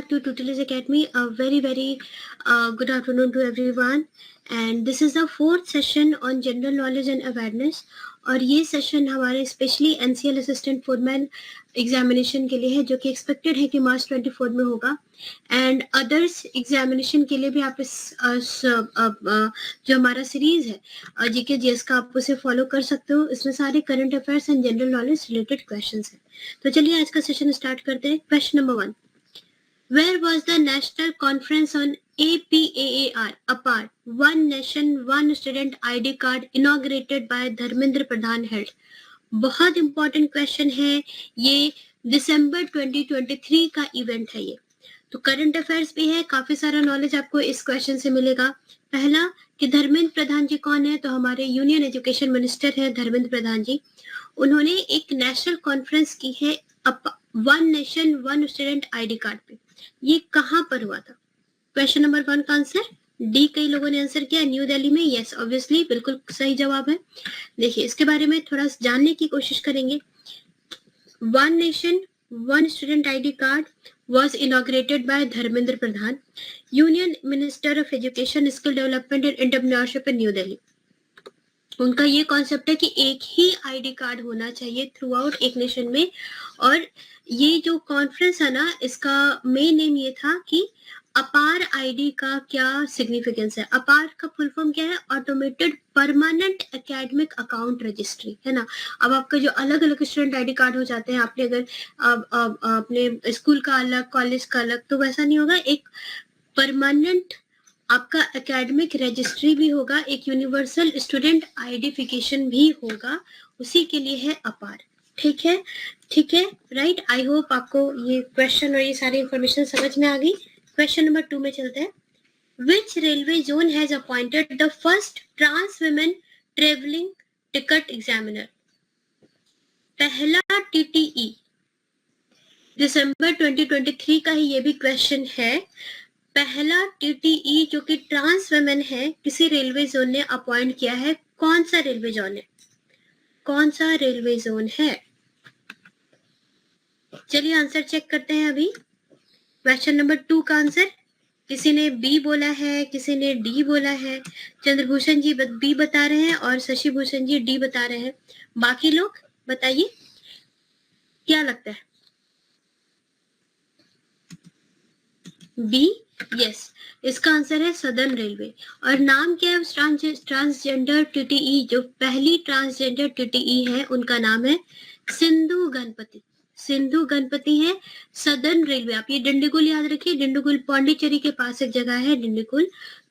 back to Tutelage Academy. A very good afternoon to everyone. And this is the fourth session on general knowledge and awareness. और ये session हमारे specially NCL assistant foreman examination के लिए है, जो कि expected है कि मार्च 24 में होगा. एंड अदर्स एग्जामिनेशन के लिए भी आप इस जो हमारा सीरीज है जीके जीएस का, आप उसे फॉलो कर सकते हो. इसमें सारे current affairs and general knowledge related questions हैं. तो चलिए आज का सेशन स्टार्ट करते हैं. Question number 1. Where was the National Conference on APAAR apart One Nation One Student ID Card inaugurated by Dharmendra Pradhan held? बहुत इंपॉर्टेंट क्वेश्चन है. ये दिसंबर 2023 का इवेंट है. ये तो करंट अफेयर्स भी है. काफी सारा नॉलेज आपको इस क्वेश्चन से मिलेगा. पहला कि धर्मेंद्र प्रधान जी कौन है, तो हमारे यूनियन एजुकेशन मिनिस्टर है धर्मेंद्र प्रधान जी. उन्होंने एक नेशनल कॉन्फ्रेंस की है one nation one student ID card पे. ये कहां पर हुआ था? क्वेश्चन नंबर 1 का आंसर डी. कई लोगों ने आंसर किया न्यू दिल्ली में. यस, ऑब्वियसली बिल्कुल सही जवाब है. देखिए इसके बारे में थोड़ा जानने की कोशिश करेंगे. One nation one student ID card was inaugurated by Dharmendra Pradhan, union minister of education, skill development and entrepreneurship in new Delhi. उनका ये कॉन्सेप्ट है कि एक ही आईडी कार्ड होना चाहिए थ्रू आउट एक नेशन में. और ये जो कॉन्फ्रेंस है ना, इसका मेन नेम ये था कि अपार आईडी का क्या सिग्निफिकेंस है. अपार का फुल फॉर्म क्या है? Automated permanent academic account registry, है ना. अब आपका जो अलग अलग स्टूडेंट आईडी कार्ड हो जाते हैं, आपने अगर अपने स्कूल का अलग, कॉलेज का अलग, तो वैसा नहीं होगा. एक परमानेंट आपका एकेडमिक रजिस्ट्री भी होगा, एक यूनिवर्सल स्टूडेंट आइडेंटिफिकेशन भी होगा. उसी के लिए है अपार. ठीक है, ठीक है, राइट. आई होप आपको ये क्वेश्चन और ये सारी इंफॉर्मेशन समझ में आ गई. क्वेश्चन नंबर 2 में चलते हैं. Which railway zone has appointed the first trans women travelling ticket examiner? पहला टीटीई. दिसंबर 2023 का ही ये भी क्वेश्चन है. पहला टीटीई जो कि ट्रांस वुमेन है, किसी रेलवे जोन ने अपॉइंट किया है. कौन सा रेलवे जोन है? कौन सा रेलवे जोन है? चलिए आंसर चेक करते हैं अभी. क्वेश्चन नंबर 2 का आंसर किसी ने बी बोला है, किसी ने डी बोला है. चंद्रभूषण जी बी बता रहे हैं और शशि भूषण जी डी बता रहे हैं. बाकी लोग बताइए क्या लगता है? बी. यस, इसका आंसर है सदर्न रेलवे. और नाम क्या है उस ट्रांसजेंडर टीटीई, जो पहली ट्रांसजेंडर टीटीई है, उनका नाम है सिंधु गणपति. सिंधु गणपति है सदर्न रेलवे. आप ये डिंडीगुल याद रखिए. डिंडीगुल पौंडीचेरी के पास एक जगह है डिंडीगुल,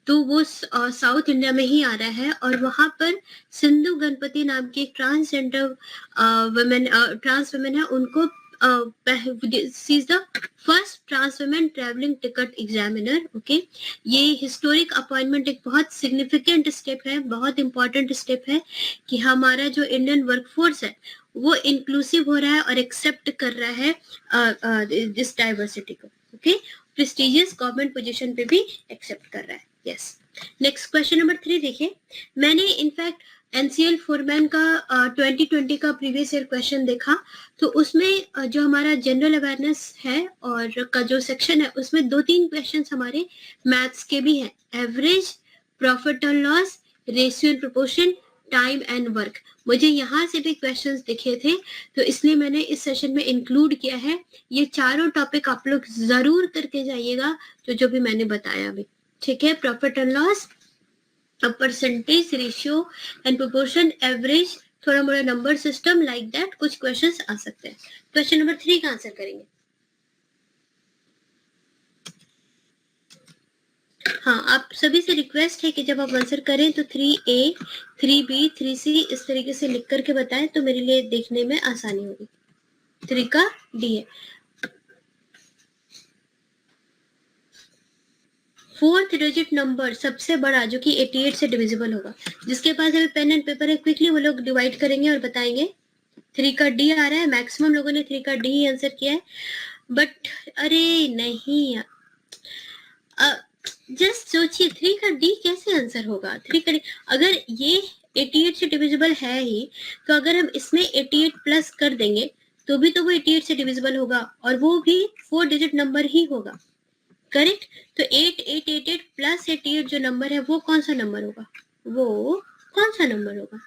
तो वो साउथ इंडिया में ही आ रहा है. और वहां पर सिंधु गणपति नाम की एक ट्रांसजेंडर ट्रांस वुमेन है. उनको she is the first trans women travelling ticket examiner. Okay, ये हिस्टोरिक अपॉइंटमेंट एक बहुत सिग्निफिकेंट स्टेप है, बहुत इंपॉर्टेंट स्टेप है कि हमारा जो इंडियन वर्कफोर्स है वो इंक्लूसिव हो रहा है और एक्सेप्ट कर रहा है दिस डाइवर्सिटी को. ओके, प्रेस्टिजियस गवर्नमेंट पोजीशन पे भी एक्सेप्ट कर रहा है. यस. नेक्स्ट क्वेश्चन नंबर 3 देखिए. मैंने इनफैक्ट एनसीएल फोरमैन का 2020 का प्रीवियस ईयर क्वेश्चन देखा, तो उसमें जो हमारा जनरल अवेयरनेस है और का जो सेक्शन है, उसमें 2-3 क्वेश्चंस हमारे मैथ्स के भी हैं. Average, profit and loss, ratio and proportion, time and work. मुझे यहाँ से भी क्वेश्चंस दिखे थे, तो इसलिए मैंने इस सेशन में इंक्लूड किया है. ये चारों टॉपिक आप लोग जरूर करके जाइएगा, तो जो भी मैंने बताया अभी. ठीक है, profit and loss, percentage, ratio and proportion, average, थोड़ा मोड़ा नंबर सिस्टम, लाइक दैट कुछ क्वेश्चंस आ सकते हैं. क्वेश्चन नंबर 3 का आंसर करेंगे. हाँ, आप सभी से रिक्वेस्ट है कि जब आप आंसर करें तो 3A, 3B, 3C इस तरीके से लिख करके बताएं, तो मेरे लिए देखने में आसानी होगी. 3 का डी है. 4th डिजिट नंबर सबसे बड़ा जो कि 88 से डिविजिबल होगा. जिसके पास अभी पेन एंड पेपर है, क्विकली वो लोग डिवाइड करेंगे और बताएंगे. 3 का डी आ रहा है. मैक्सिमम लोगों ने 3 का डी ही आंसर किया है. बट अरे नहीं, जस्ट सोचिए 3 का डी कैसे आंसर होगा. 3 का डी अगर ये 88 से डिविजिबल है ही, तो अगर हम इसमें 88 प्लस कर देंगे तो भी तो वो 88 से डिविजिबल होगा, और वो भी 4 डिजिट नंबर ही होगा. करेक्ट। तो 8888 प्लस 88 जो नंबर है वो कौन सा नंबर होगा, वो कौन सा नंबर होगा?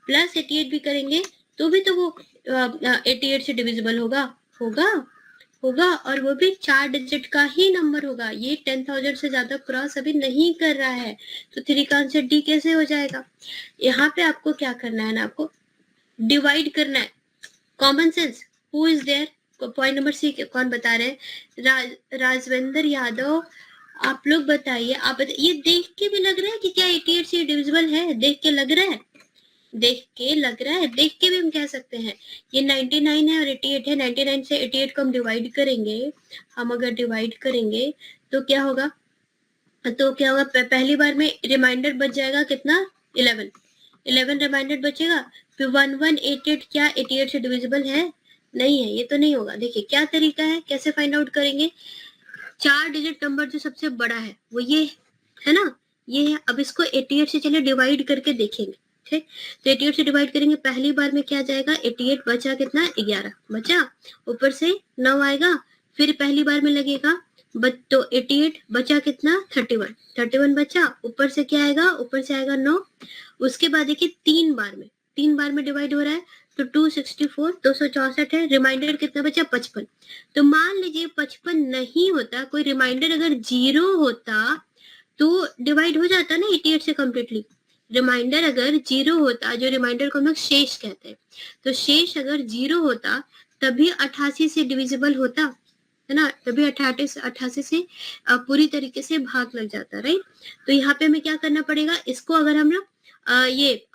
प्लस 88 भी करेंगे तो भी तो वो 88 से डिविजिबल होगा, होगा होगा, और वो भी 4 डिजिट का ही नंबर होगा। ये 10,000 से ज्यादा क्रॉस अभी नहीं कर रहा है, तो 3 का आंसर डी कैसे हो जाएगा? यहाँ पे आपको क्या करना है ना, आपको डिवाइड करना है, common sense. Who is there? Point number C कौन बता रहे हैं? राजवेंद्र यादव, आप लोग बताइए। आप ये देख के भी लग रहा है कि क्या 88 से डिविजिबल है? देख के लग रहा है, देख के लग रहा है, देख के भी हम कह सकते हैं। ये 99 है और 88 है, 99 से 88 को हम डिवाइड करेंगे, हम अगर डिवाइड करेंगे तो क्या होगा, पहली बार में रिमाइंडर बच जाएगा कितना, 11 रिमाइंडर बचेगा। फिर 1188 क्या 88 से डिविजिबल है? नहीं है, ये तो नहीं होगा। देखिए क्या तरीका है, कैसे फाइंड आउट करेंगे? 4 डिजिट नंबर जो सबसे बड़ा है वो ये है ना, ये है। अब इसको 88 से चलिए डिवाइड करके देखेंगे, ठीक। तो 88 से डिवाइड करेंगे, पहली बार में क्या जाएगा, 88 बचा कितना, 11 बचा, ऊपर से 9 आएगा, फिर पहली बार में लगेगा तो 88 बचा कितना, 31 बचा, ऊपर से क्या आएगा, ऊपर से आएगा 9। उसके बाद देखिए 3 बार में डिवाइड हो रहा है, तो 264 264 है, रिमाइंडर कितना बचा, 55। तो मान लीजिए 55 नहीं होता, कोई रिमाइंडर अगर 0 होता तो डिवाइड हो जाता ना 88 से कम्प्लीटली। रिमाइंडर अगर 0 होता, जो रिमाइंडर को हम लोग शेष कहते हैं, तो शेष अगर 0 होता तभी 88 से डिविजिबल होता है ना, तभी 88 से पूरी तरीके से भाग लग जाता, राइट। तो यहाँ पे हमें क्या करना पड़ेगा, इसको अगर हम लोग ये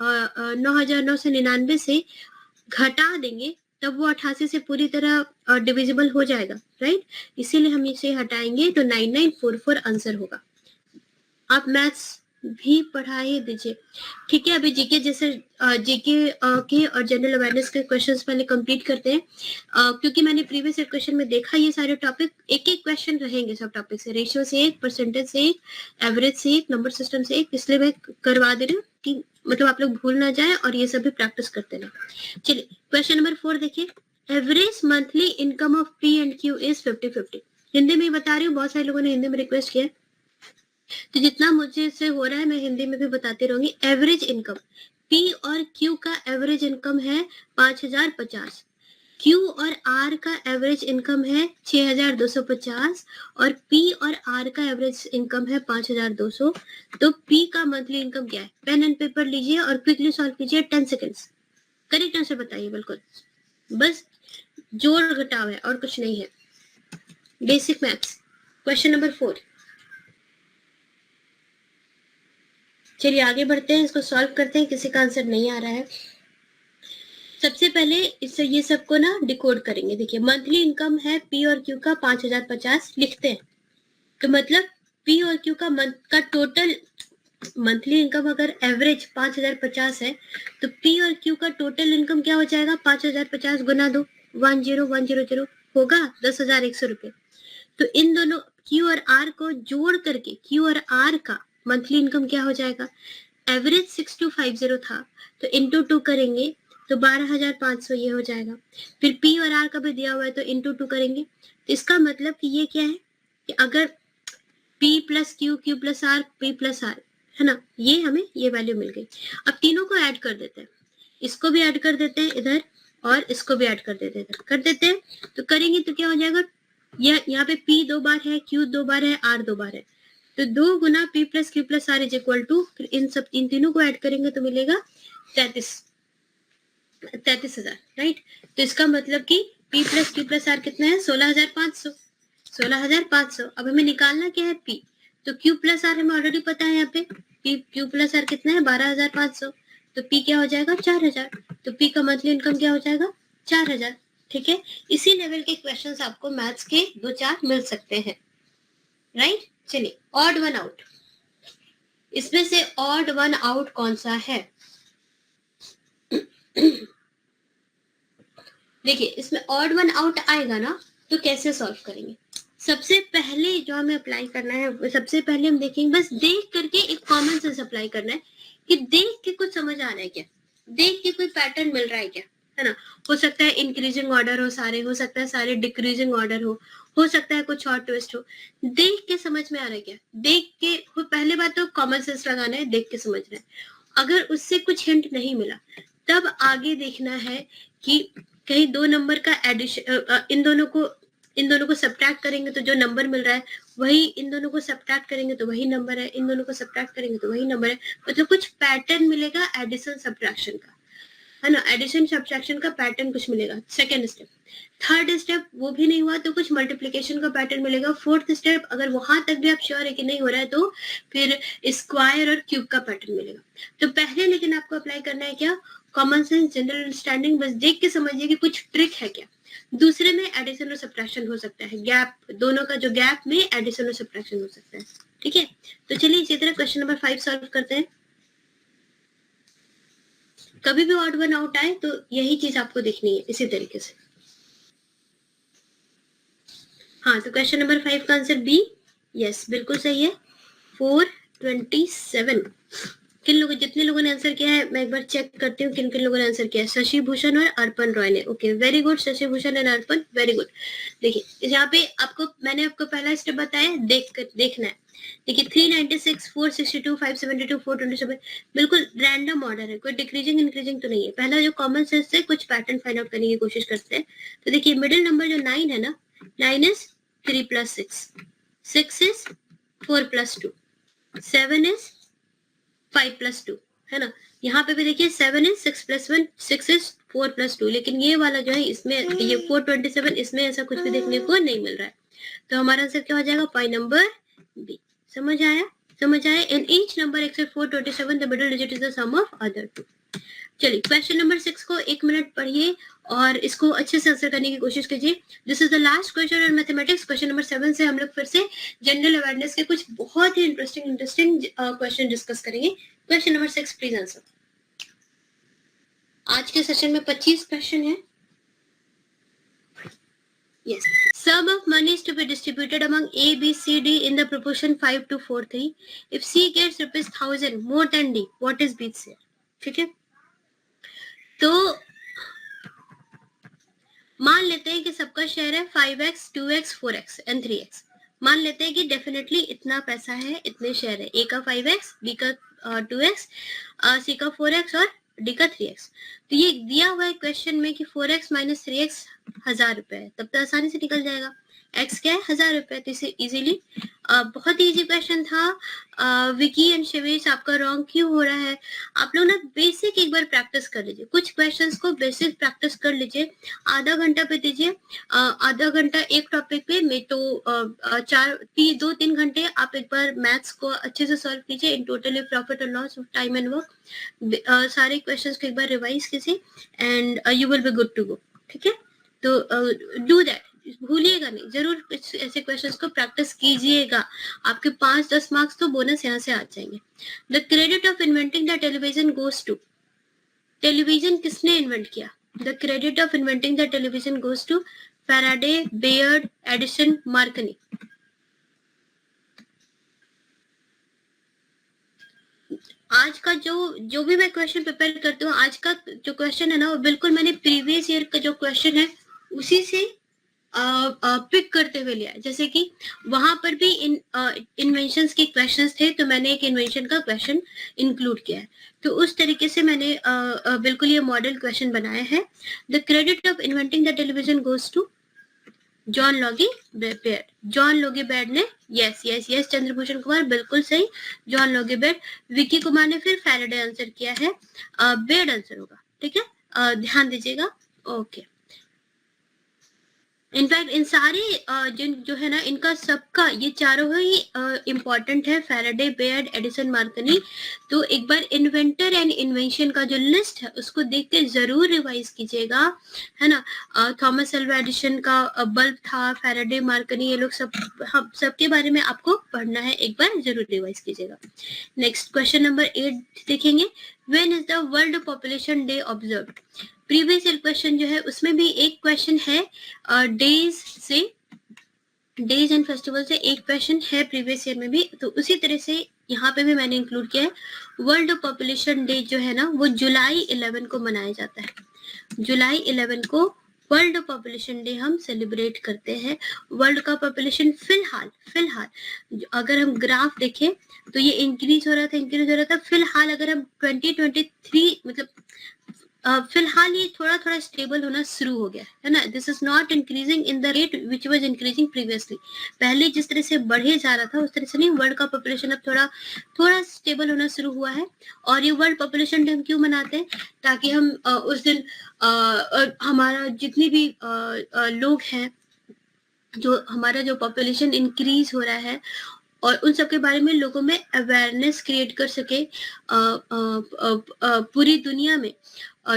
9,999 से घटा देंगे तब वो 88 से पूरी तरह डिविजिबल हो जाएगा, राइट। इसीलिए हम इसे हटाएंगे तो 9944 आंसर होगा। आप मैथ्स भी पढ़ा ही दीजिए, ठीक है। अभी जीके जैसे जीके के और जनरल अवेयरनेस के क्वेश्चंस पहले कंप्लीट करते हैं, क्योंकि मैंने प्रीवियस क्वेश्चन में देखा ये सारे टॉपिक एक क्वेश्चन रहेंगे, सब टॉपिक से, रेशियो से एक, परसेंटेज से एक, एवरेज से एक, नंबर सिस्टम से एक, इसलिए मैं करवा दे रही हूँ कि मतलब आप लोग भूल ना जाए और ये सब भी प्रैक्टिस करते रहे। चलिए क्वेश्चन नंबर 4 देखिए, average monthly income of P and Q is 50-50। Hindi में बता रही हूँ, बहुत सारे लोगों ने हिंदी में रिक्वेस्ट किया, तो जितना मुझे से हो रहा है मैं हिंदी में भी बताती रहूंगी। एवरेज इनकम पी और क्यू का एवरेज इनकम है 5,050, क्यू और आर का एवरेज इनकम है 6,250 और पी और आर का एवरेज इनकम है 5,200। तो पी का मंथली इनकम क्या है? पेन एंड पेपर लीजिए और क्विकली सॉल्व कीजिए, 10 सेकेंड्स। करेक्ट आंसर बताइए, बिल्कुल बस जोड़ घटाव है और कुछ नहीं है, बेसिक मैथ्स। क्वेश्चन नंबर 4, चलिए आगे बढ़ते हैं, इसको सॉल्व करते हैं। किसी का आंसर नहीं आ रहा है, सबसे पहले इससे ये सबको ना डिकोड करेंगे। देखिए मंथली इनकम है पी और क्यू का 5,050 लिखते हैं, तो मतलब पी और क्यू का मंथ का टोटल मंथली इनकम अगर एवरेज 5,050 है तो पी और क्यू का टोटल इनकम क्या हो जाएगा, 5,050 गुना 2, 10,100 होगा 10,100 रुपए। तो इन दोनों क्यू और आर को जोड़ करके क्यू और आर का मंथली इनकम क्या हो जाएगा, एवरेज 6,250 था तो इंटू 2 करेंगे तो 12,500 ये हो जाएगा। फिर पी और आर का भी दिया हुआ है तो इंटू 2 करेंगे, तो इसका मतलब कि ये क्या है कि अगर P plus Q, Q plus R, P plus R है ना, ये हमें ये वैल्यू मिल गई। अब तीनों को ऐड कर देते हैं, इसको भी ऐड कर देते हैं इधर और इसको भी ऐड कर देते हैं इधर, कर देते हैं। तो करेंगे तो क्या हो जाएगा, यहाँ पे P 2 बार है, Q 2 बार है, R 2 बार है, तो 2 गुना P plus Q plus R is equal to, फिर इन तीनों को ऐड करेंगे तो मिलेगा 33,000, राइट। तो इसका मतलब कि P plus Q plus R कितना है, 16,500। अब हमें निकालना क्या है P, तो Q प्लस R हमें ऑलरेडी पता है, यहाँ पे Q प्लस R कितना है 12,500, तो P क्या हो जाएगा 4,000, तो P का मंथली इनकम क्या हो जाएगा 4,000, ठीक है। इसी लेवल के क्वेश्चंस आपको मैथ्स के 2-4 मिल सकते हैं, राइट। चलिए ऑड वन आउट, इसमें से ऑड वन आउट कौन सा है, देखिए इसमें ऑड वन आउट आएगा ना, तो कैसे सॉल्व करेंगे। सबसे पहले जो हमें अप्लाई करना है, सबसे पहले हम देखेंगे, बस देख करके एक कॉमन सेंस अप्लाई करना है कि देख के कुछ समझ आ रहा है क्या, देख के कोई पैटर्न मिल रहा है क्या, है ना। हो सकता है इंक्रीजिंग ऑर्डर हो सारे, हो सकता है सारे डिक्रीजिंग ऑर्डर हो सकता है कुछ और ट्विस्ट हो। देख के समझ में आ रहा है क्या? देख के पहले बात तो कॉमन सेंस लगाना है, देख के समझना है। अगर उससे कुछ हिंट नहीं मिला तब आगे देखना है कि कहीं दो नंबर का एडिशन, इन दोनों को सब्ट्रैक्ट करेंगे तो जो नंबर मिल रहा है वही, इन दोनों को सब्ट्रैक्ट करेंगे तो वही नंबर है, इन दोनों को सब्ट्रैक्ट करेंगे तो वही नंबर है। मतलब कुछ पैटर्न मिलेगा एडिशन सब्ट्रैक्शन का, है ना। एडिशन सब्ट्रैक्शन का पैटर्न कुछ मिलेगा। Second step. थर्ड स्टेप वो भी नहीं हुआ तो कुछ मल्टीप्लिकेशन का पैटर्न मिलेगा। फोर्थ स्टेप अगर वहां तक भी आप श्योर है कि नहीं हो रहा है तो फिर स्क्वायर और क्यूब का पैटर्न मिलेगा। तो पहले लेकिन आपको अप्लाई करना है क्या? Common sense, general understanding. बस देख के समझिए कि कुछ ट्रिक है क्या। दूसरे में एडिशन और सब्ट्रैक्शन हो सकता है, गैप, दोनों का जो गैप में एडिशन और सब्ट्रैक्शन हो सकता है। ठीक है, तो चलिए इसी तरह क्वेश्चन नंबर 5 सॉल्व करते हैं। कभी भी ऑड वन आउट आए तो यही चीज आपको देखनी है इसी तरीके से। हाँ, तो क्वेश्चन नंबर 5 का आंसर बी, यस बिल्कुल सही है, 427। किन लोगों, जितने लोगों ने आंसर किया है मैं एक बार चेक करती हूँ किन किन लोगों ने आंसर किया है। शशि भूषण और अर्पण रॉय ने, okay very good. Shashi Bhushan and Arpan, very good. देखिए यहाँ पे मैंने आपको पहला स्टेप बताया, देखना है। देखिए 396, 462, 572, 427 बिल्कुल रैंडम ऑर्डर है, कोई डिक्रीजिंग इंक्रीजिंग तो नहीं है। पहला जो कॉमन सेंस से कुछ पैटर्न फाइंड आउट करने की कोशिश करते हैं। तो देखिए मिडिल नंबर जो 9 है ना, 9 इज 3 + 6, 6 इज 4 + 2, 7 इज 5 + 2, है ना। यहाँ पे भी देखिए 7 इज 6 + 1, 6 इज 4 + 2, लेकिन ये वाला जो है इसमें ये 427, इसमें ऐसा कुछ भी देखने को नहीं मिल रहा है। तो हमारा आंसर क्या हो जाएगा? Point number B. समझ आया? समझ आया? In each number except 427 the middle digit is the sum of other two. चलिए क्वेश्चन नंबर 6 को 1 मिनट पढ़िए और इसको अच्छे से आंसर करने की कोशिश कीजिए। This is the last question on mathematics. Question number 7 से हम लोग फिर से जनरल अवेयरनेस के कुछ बहुत ही इंटरेस्टिंग क्वेश्चन डिस्कस करेंगे। Question number 6 please answer. आज के सेशन में 25 क्वेश्चन है। Yes. Sum of money is to be distributed among A, B, C, D in the proportion 5:4:3. If C gets ₹1,000 more than D, what is B's share? ठीक है, तो मान लेते हैं कि सबका शेयर है 5x, 2x, 4x and 3x। मान लेते हैं कि डेफिनेटली इतना पैसा है, इतने शेयर है। ए का 5x, बी का 2x, सी का 4x और डी का 3x। तो ये दिया हुआ है क्वेश्चन में कि 4x - 3x 1000 रुपए है, तब तो आसानी से निकल जाएगा। x क्या है? 1000 रुपए। तो इसे इजीली, बहुत ही इजी क्वेश्चन था। विकी एंड शिवेश आपका रॉन्ग क्यों हो रहा है? आप लोग ना बेसिक एक बार प्रैक्टिस कर लीजिए, कुछ क्वेश्चंस को बेसिक प्रैक्टिस कर लीजिए। आधा घंटा पे दीजिए, आधा घंटा एक टॉपिक पे में, तो 2-3 घंटे आप एक बार मैथ्स को अच्छे से सॉल्व कीजिए। इन टोटल प्रॉफिट और loss of time and work, सारे क्वेश्चंस को एक बार रिवाइज कीजिए and you will be good to go. ठीक है, तो डू दैट, भूलिएगा नहीं, जरूर ऐसे क्वेश्चंस को प्रैक्टिस कीजिएगा। आपके 5-10 मार्क्स तो बोनस यहाँ से आ जाएंगे। The credit of inventing the television goes to, television किसने इन्वेंट किया? The credit of inventing the television goes to Faraday, Baird, Edison, Marconi. आज का जो भी मैं क्वेश्चन प्रिपेयर करती हूँ, आज का जो क्वेश्चन है ना वो बिल्कुल मैंने प्रीवियस ईयर का जो क्वेश्चन है उसी से पिक करते हुए लिया है। जैसे कि वहां पर भी इन्वेंशंस के क्वेश्चंस थे, तो मैंने एक इन्वेंशन का क्वेश्चन इंक्लूड किया है। तो उस तरीके से मैंने बिल्कुल ये मॉडल क्वेश्चन बनाया है। The credit of inventing the television goes to John Logie Baird. John Logie Baird ने, yes yes yes, Chandrabhushan Kumar बिल्कुल सही, John Logie Baird. Vicky Kumar ने फिर फैराडे आंसर किया है, बेड आंसर होगा। ठीक है, ध्यान दीजिएगा। ओके, इनफैक्ट इन सारे जो है ना, इनका सबका ये चारों ही इम्पोर्टेंट है, फैराडे, बेयर्ड, एडिसन, मार्कनी। तो एक बार इन्वेंटर एंड इन्वेंशन का जो लिस्ट है उसको देख के जरूर रिवाइज कीजिएगा, है ना। थॉमस अल्वा एडिसन का बल्ब था, फैराडे, मार्कनी, ये लोग सबके बारे में आपको पढ़ना है, एक बार जरूर रिवाइज कीजिएगा। नेक्स्ट क्वेश्चन नंबर 8 देखेंगे। When is the world population day observed? Previous year question जो है उसमें भी एक क्वेश्चन है डेज से, डेज एंड फेस्टिवल से एक क्वेश्चन है प्रीवियस ईयर में भी, तो उसी तरह से यहाँ पे भी मैंने इंक्लूड किया है। वर्ल्ड पॉपुलेशन डे जो है ना वो जुलाई 11 को मनाया जाता है। जुलाई 11 को वर्ल्ड पॉपुलेशन डे हम सेलिब्रेट करते हैं। वर्ल्ड का पॉपुलेशन फिलहाल अगर हम ग्राफ देखें तो ये इंक्रीज हो रहा था। फिलहाल अगर हम 2023 मतलब फिलहाल ये थोड़ा थोड़ा स्टेबल होना शुरू हो गया है ना। This is not increasing in the rate which was increasing previously. पहले जिस तरह से बढ़े जा रहा था उस तरह से नहीं, वर्ल्ड का पॉपुलेशन अब थोड़ा स्टेबल होना शुरू हुआ है। और ये वर्ल्ड पॉपुलेशन डे हम क्यों मनाते हैं? ताकि हम उस दिन हमारा जितने भी लोग हैं, जो हमारा जो पॉपुलेशन इंक्रीज हो रहा है और उन सब के बारे में लोगों में अवेयरनेस क्रिएट कर सके। पूरी दुनिया में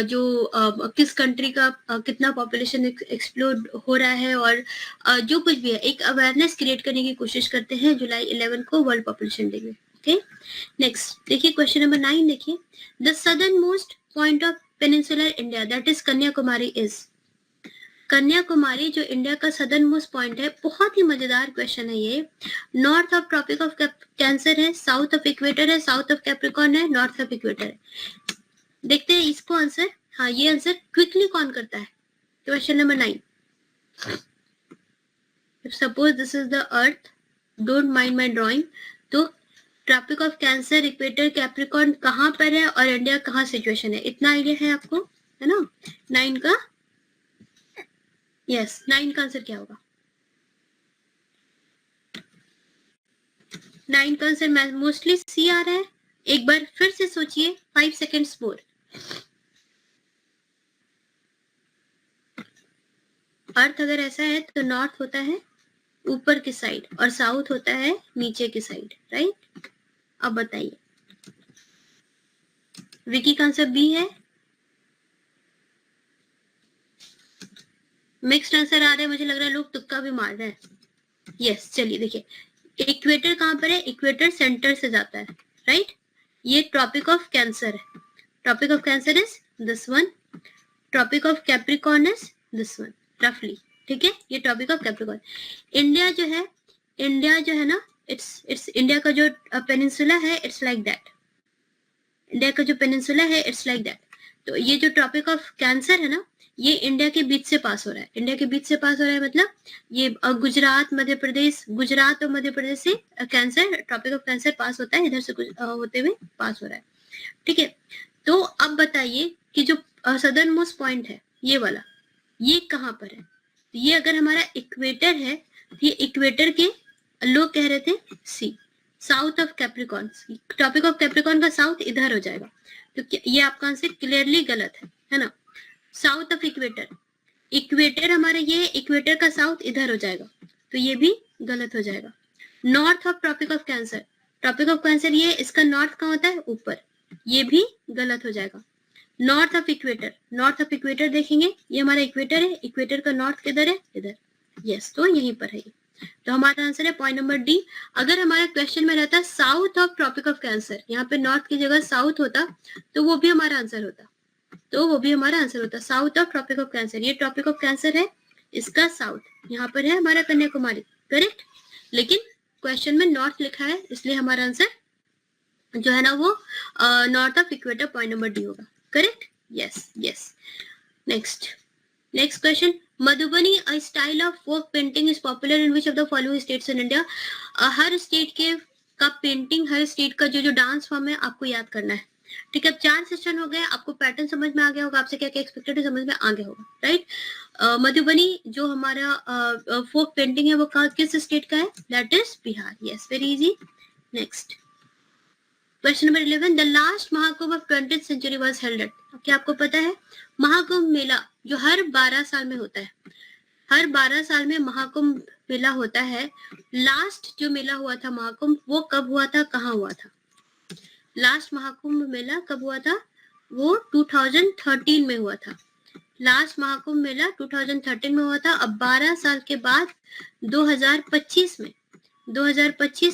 जो किस कंट्री का कितना पॉपुलेशन एक्सप्लोड हो रहा है और जो कुछ भी है, एक अवेयरनेस क्रिएट करने की कोशिश करते हैं जुलाई 11 को वर्ल्ड पॉपुलेशन डे में। ओके, नेक्स्ट देखिए क्वेश्चन नंबर 9 देखिए, the southern most point of peninsular India that is Kanyakumari is. Kanyakumari जो इंडिया का सदर्न मोस्ट पॉइंट है, बहुत ही मजेदार क्वेश्चन है ये। North of tropic of cancer है, साउथ ऑफ इक्वेटर है, साउथ ऑफ कैप्रिकॉर्न है, नॉर्थ ऑफ इक्वेटर है। देखते हैं इसको आंसर। हाँ, ये आंसर क्विकली कौन करता है? Question number 9, suppose this is the earth, don't mind my drawing, तो Tropic of Cancer, equator, Capricorn कहाँ पर है और इंडिया कहाँ सिचुएशन है, इतना आइडिया है आपको, है ना? 9 का यस, 9 का आंसर क्या होगा? 9 का आंसर मोस्टली सी आ रहा है। एक बार फिर से सोचिए, 5 सेकेंड्स मोर। अर्थ अगर ऐसा है तो नॉर्थ होता है ऊपर की साइड और साउथ होता है नीचे की साइड, राइट? अब बताइए, विकी का आंसर बी है। मिक्स्ड आंसर आ रहे हैं, मुझे लग रहा है लोग तुक्का भी मार रहे हैं। यस, चलिए देखिए, इक्वेटर कहाँ पर है? इक्वेटर सेंटर से जाता है, राइट? ये ट्रॉपिक ऑफ कैंसर है। Tropic of cancer is this one, tropic of capricorn is this one, रफली, ठीक है? ये ट्रॉपिक ऑफ कैप्रिकॉर्न। इंडिया जो है ना, इट्स इंडिया का जो पेनिनसुला है, इट्स लाइक दैट। इंडिया का जो पेनिनसुला है, इट्स लाइक दैट। तो ये जो ट्रॉपिक ऑफ कैंसर है ना, ये इंडिया के बीच से पास हो रहा है। इंडिया के बीच से पास हो रहा है मतलब ये गुजरात मध्य प्रदेश, गुजरात और मध्य प्रदेश से कैंसर, ट्रॉपिक ऑफ कैंसर पास होता है, इधर से होते हुए पास हो रहा है, ठीक है? तो अब बताइए कि जो सदर्न मोस्ट पॉइंट है ये वाला, ये कहाँ पर है? तो ये अगर हमारा इक्वेटर है, ये इक्वेटर के लोग कह रहे थे C, south of Capricorn. Tropic of Capricorn का साउथ इधर हो जाएगा, तो ये आपका आंसर क्लियरली गलत है ना? साउथ ऑफ इक्वेटर, इक्वेटर हमारा ये इक्वेटर का साउथ इधर हो जाएगा, तो ये भी गलत हो जाएगा। North of tropic of cancer, tropic of cancer ये, इसका नॉर्थ कहाँ होता है? ऊपर, ये भी गलत हो जाएगा। North of equator, north of equator देखेंगे, ये हमारा इक्वेटर है, इक्वेटर का नॉर्थ किधर है? इधर, यस, तो यहीं पर है। तो हमारा आंसर है पॉइंट नंबर डी। अगर हमारा क्वेश्चन में रहता south of tropic of cancer, यहाँ पे नॉर्थ की जगह साउथ होता, तो वो भी हमारा आंसर होता, south of tropic of cancer. ये ट्रॉपिक ऑफ कैंसर है, इसका साउथ यहाँ पर है हमारा कन्याकुमारी, करेक्ट? लेकिन क्वेश्चन में नॉर्थ लिखा है, इसलिए हमारा आंसर जो है ना वो north of equator, point number D होगा, correct? Yes. Next question, Madhubani a style of folk painting is popular in which of the following states in India. हर स्टेट के का पेंटिंग, हर स्टेट का जो डांस फॉर्म है आपको याद करना है, ठीक है? अब 4 सेशन हो गए, आपको पैटर्न समझ में आ गया होगा, आपसे क्या क्या एक्सपेक्टेड है समझ में आ गया होगा, राइट? मधुबनी जो हमारा फोक पेंटिंग है वो किस स्टेट का है? That is Bihar. Yes, very easy. Next question number 11, the last Mahakumbh of 20th century was held at. क्या आपको पता है महाकुंभ मेला जो हर 12 साल में होता है, हर 12 साल में महाकुंभ मेला होता है, लास्ट जो मेला हुआ था महाकुंभ, वो कब हुआ था, कहाँ हुआ था? लास्ट महाकुंभ मेला कब हुआ था? वो 2013 में हुआ था। लास्ट महाकुंभ मेला 2013 में हुआ था। अब 12 साल के बाद 2025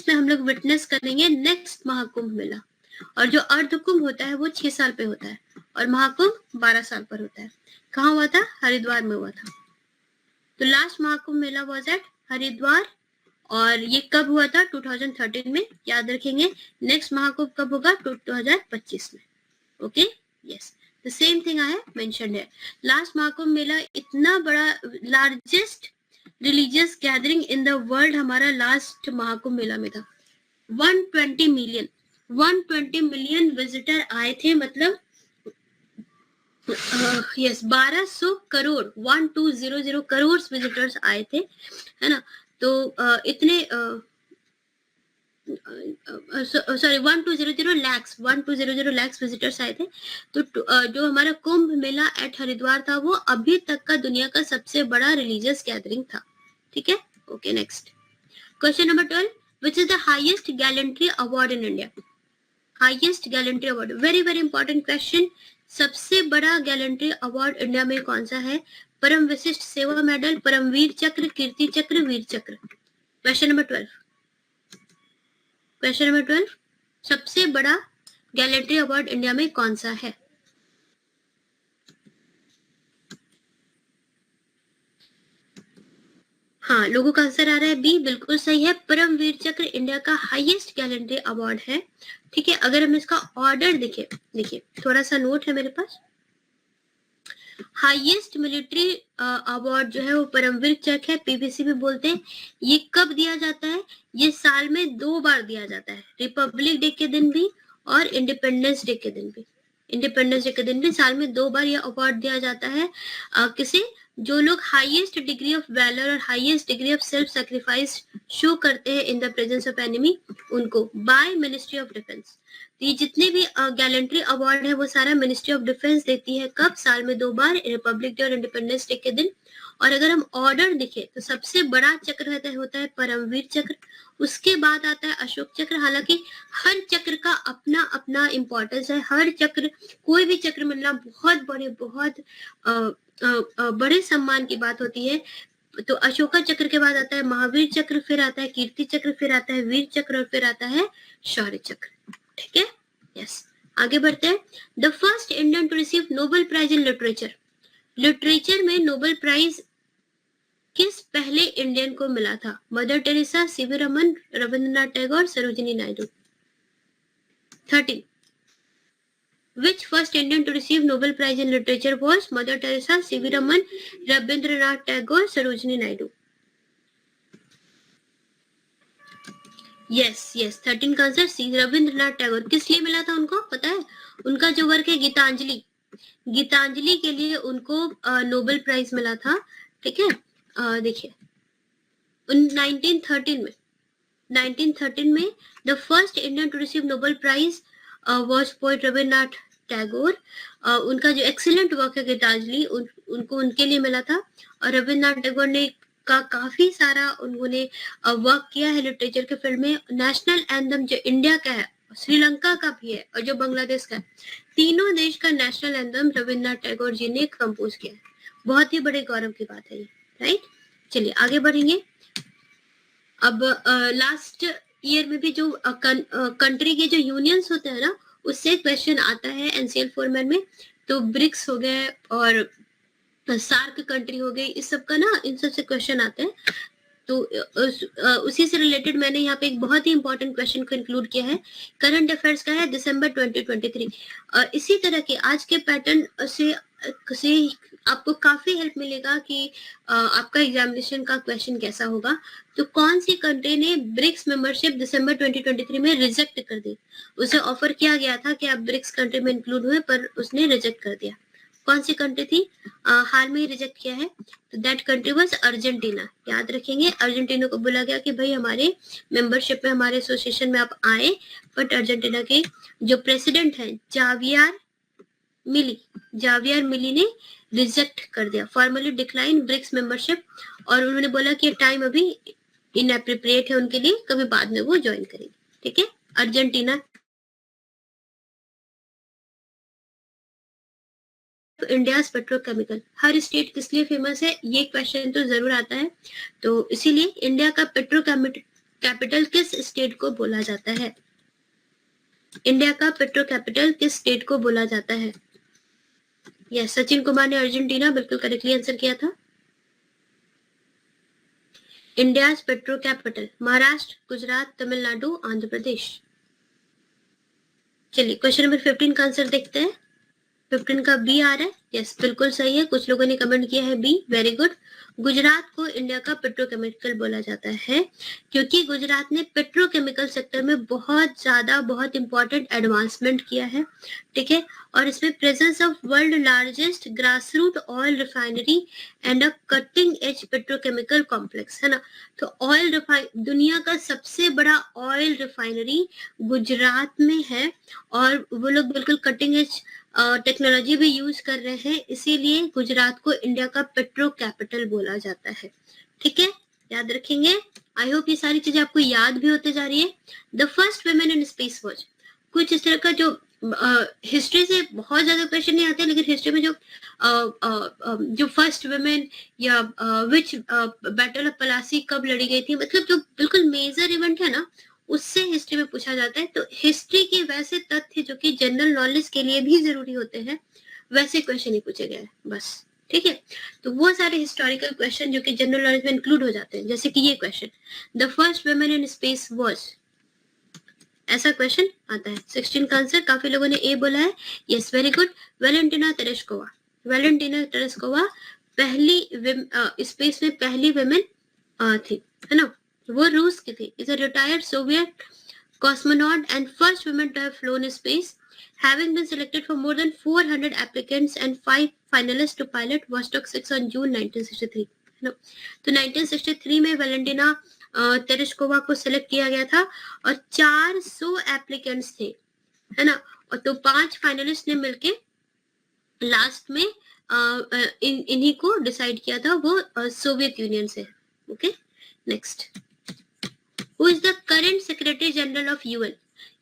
में हम लोग विटनेस करेंगे नेक्स्ट महाकुंभ मेला। और जो अर्धकुंभ होता है वो 6 साल पे होता है और महाकुंभ 12 साल पर होता है। कहाँ हुआ था? हरिद्वार में हुआ था। तो last Mahakumbh Mela was at Haridwar और ये कब हुआ था? 2013 में, याद रखेंगे। नेक्स्ट महाकुंभ कब होगा? 2025 में। Okay, yes. The same thing I have mentioned है. लास्ट महाकुंभ मेला इतना बड़ा, largest religious gathering in the world हमारा लास्ट महाकुंभ मेला में था. 120 मिलियन विजिटर आए थे, मतलब यस 1200 करोड़ 1200 करोड़ विजिटर्स आए थे, है ना. तो इतने सॉरी 1200 लाख विजिटर्स आए थे. तो जो हमारा कुंभ मेला एट हरिद्वार था वो अभी तक का दुनिया का सबसे बड़ा रिलीजियस गैदरिंग था. ठीक है. Okay, next question number 12. Which is the highest gallantry award in India? Highest gallantry award, very very important question. सबसे बड़ा गैलेंट्री अवार्ड इंडिया में कौन सा है? परम विशिष्ट सेवा मेडल, परमवीर चक्र, कीर्ति चक्र, वीर चक्र. Question number 12. सबसे बड़ा गैलेंट्री अवार्ड इंडिया में कौन सा है? हाँ, लोगों का आंसर आ रहा है बी, बिल्कुल सही है. परमवीर चक्र इंडिया का हाईएस्ट गैलेंट्री अवार्ड है. ठीक है. अगर हम इसका ऑर्डर देखिए थोड़ा सा नोट है मेरे पास. हाईएस्ट मिलिट्री अवार्ड जो है वो परमवीर चक्र है, पीवीसी भी बोलते हैं. ये कब दिया जाता है? ये साल में 2 बार दिया जाता है, रिपब्लिक डे के दिन भी और इंडिपेंडेंस डे के दिन भी. इंडिपेंडेंस डे के दिन भी साल में 2 बार ये अवार्ड दिया जाता है. किसे? जो लोग हाईएस्ट डिग्री ऑफ वैलर और highest degree of self sacrifice show करते हैं in the presence of enemy, उनको बाय मिनिस्ट्री ऑफ डिफेंस. ये जितने भी गैलेंट्री अवार्ड है वो सारा मिनिस्ट्री ऑफ डिफेंस देती है. कब? साल में 2 बार, रिपब्लिक डे और इंडिपेंडेंस डे के दिन. और अगर हम ऑर्डर देखें तो सबसे बड़ा चक्र होता है परमवीर चक्र, उसके बाद आता है अशोक चक्र. हालांकि हर चक्र का अपना अपना इम्पोर्टेंस है. हर चक्र, कोई भी चक्र मिलना बहुत बड़े सम्मान की बात होती है. तो अशोका चक्र के बाद आता है महावीर चक्र, फिर आता है कीर्ति चक्र, फिर आता है वीर चक्र और फिर आता है शौर्य चक्र. ठीक है. यस, आगे बढ़ते हैं. The first Indian to receive Nobel prize in literature. Literature में नोबेल प्राइज किस पहले इंडियन को मिला था? Mother Teresa, CV Raman, Rabindranath Tagore, Sarojini Naidu. 13. Which first Indian to receive Nobel Prize in Literature was Mother Teresa, C.V. Raman, Rabindranath Tagore, Sarojini Naidu. Yes, 13 का answer C, Rabindranath Tagore. किस लिए मिला था उनको पता है? उनका जो वर्क है गीतांजलि, गीतांजलि के लिए उनको नोबेल प्राइज मिला था. ठीक है. देखिए 1913 में the first Indian to receive Nobel prize was poet Rabindranath Tagore. उनका जो एक्सीलेंट वर्क है गीतांजलि उनको उनके लिए मिला था. और रविन्द्रनाथ टैगोर ने काफी सारा उन्होंने वर्क किया है लिटरेचर के फील्ड में. नेशनल एंथम जो इंडिया का है, श्रीलंका का भी है और जो बांग्लादेश का है, तीनों देश का नेशनल एंथम रविन्द्रनाथ टैगोर जी ने कंपोज किया है. बहुत ही बड़े गौरव की बात है ये. राइट. चलिए आगे बढ़ेंगे. अब लास्ट ईयर में भी जो कंट्री के जो यूनियंस होते हैं ना, उससे क्वेश्चन आता है एनसीएल फॉर्मेट में. तो ब्रिक्स हो गए और सार्क कंट्री हो गई, इस सब का ना, इन सब से क्वेश्चन आते हैं. तो उसी से रिलेटेड मैंने यहाँ पे एक बहुत ही इंपॉर्टेंट क्वेश्चन को इंक्लूड किया है. करंट अफेयर्स का है दिसंबर 2023. इसी तरह के आज के पैटर्न से आपको काफी हेल्प मिलेगा कि आपका एग्जामिनेशन का क्वेश्चन कैसा होगा. तो कौन सी कंट्री ने ब्रिक्स मेंबरशिप दिसंबर 2023 में रिजेक्ट कर दी? उसे ऑफर किया गया था कि आप ब्रिक्स कंट्री में इंक्लूड हुए, पर उसने रिजेक्ट कर दिया. कौन सी कंट्री थी? हाल में ही रिजेक्ट किया है. तो दैट कंट्री वाज अर्जेंटीना. याद रखेंगे, अर्जेंटीना को बोला गया कि भाई हमारे मेंबरशिप में, हमारे एसोसिएशन में आप आए, बट अर्जेंटीना के जो प्रेसिडेंट हैं जावियर मिली ने रिजेक्ट कर दिया, फॉर्मली डिक्लाइन ब्रिक्स मेंबरशिप. और उन्होंने बोला कि टाइम अभी इनएप्रोप्रिएट है उनके लिए, कभी बाद में वो ज्वाइन करेंगे. ठीक है. अर्जेंटीना. इंडियाज पेट्रोकेमिकल, हर स्टेट किस लिए फेमस है, ये क्वेश्चन तो जरूर आता है. तो इसीलिए इंडिया का कैपिटल किस स्टेट को बोला जाता है? इंडिया का पेट्रो कैपिटल किस स्टेट को बोला जाता है? यस, सचिन कुमार ने अर्जेंटीना बिल्कुल करेक्टली आंसर किया था. India's petro capital Maharashtra, Gujarat, Tamil Nadu, Andhra Pradesh. चलिए क्वेश्चन नंबर 15 का आंसर देखते हैं. 15 का बी आ रहा है, यस बिल्कुल सही है, कुछ लोगों ने कमेंट किया है बी, वेरी गुड। गुजरात को इंडिया का पेट्रोकेमिकल बोला जाता है क्योंकि गुजरात ने पेट्रोकेमिकल सेक्टर में बहुत ज्यादा बहुत इंपॉर्टेंट एडवांसमेंट किया है, ठीक है। और इसमें presence of world largest grass root oil refinery and a cutting edge petrochemical complex, है ना। तो ऑयल दुनिया का सबसे बड़ा ऑयल रिफाइनरी गुजरात में है और वो लोग बिल्कुल कटिंग एज टेक्नोलॉजी भी यूज कर रहे हैं, इसीलिए गुजरात को इंडिया का पेट्रो कैपिटल बोला जाता है, ठीक है, याद रखेंगे। आई होप ये सारी चीजें आपको याद भी होते जा रही है। The first women in space watch, कुछ इस तरह का जो हिस्ट्री से बहुत ज्यादा क्वेश्चन नहीं आते, लेकिन हिस्ट्री में जो फर्स्ट वुमेन या विच बैटल ऑफ पलासी कब लड़ी गई थी, मतलब जो बिल्कुल मेजर इवेंट है ना, उससे हिस्ट्री में पूछा जाता है। तो हिस्ट्री के वैसे तथ्य जो कि जनरल नॉलेज के लिए भी जरूरी होते हैं, वैसे क्वेश्चन ही पूछे गए हैं बस, ठीक है। तो वो सारे हिस्टोरिकल क्वेश्चन जो कि जनरल नॉलेज में इंक्लूड हो जाते हैं, जैसे कि ये question, the first women in space was, ऐसा क्वेश्चन आता है। 16 का आंसर काफी लोगों ने ए बोला है, yes very good. Valentina Tereshkova, Valentina Tereshkova पहली स्पेस में पहली वुमेन थी, है ना, वो रूस की थी। Is a retired Soviet cosmonaut and first woman to have flown in space, having been selected for more than 400 applicants and 5 finalists to pilot Vostok 6 on June 1963. No. तो 1963 में वेलेंटिना तेरेस्कोवा को सिलेक्ट किया गया था और 400 applicants थे, है ना, और तो 5 फाइनलिस्ट ने मिलके लास्ट में इन्हीं को डिसाइड किया था, वो सोवियत यूनियन से। Okay, next, who is the current secretary general of UN?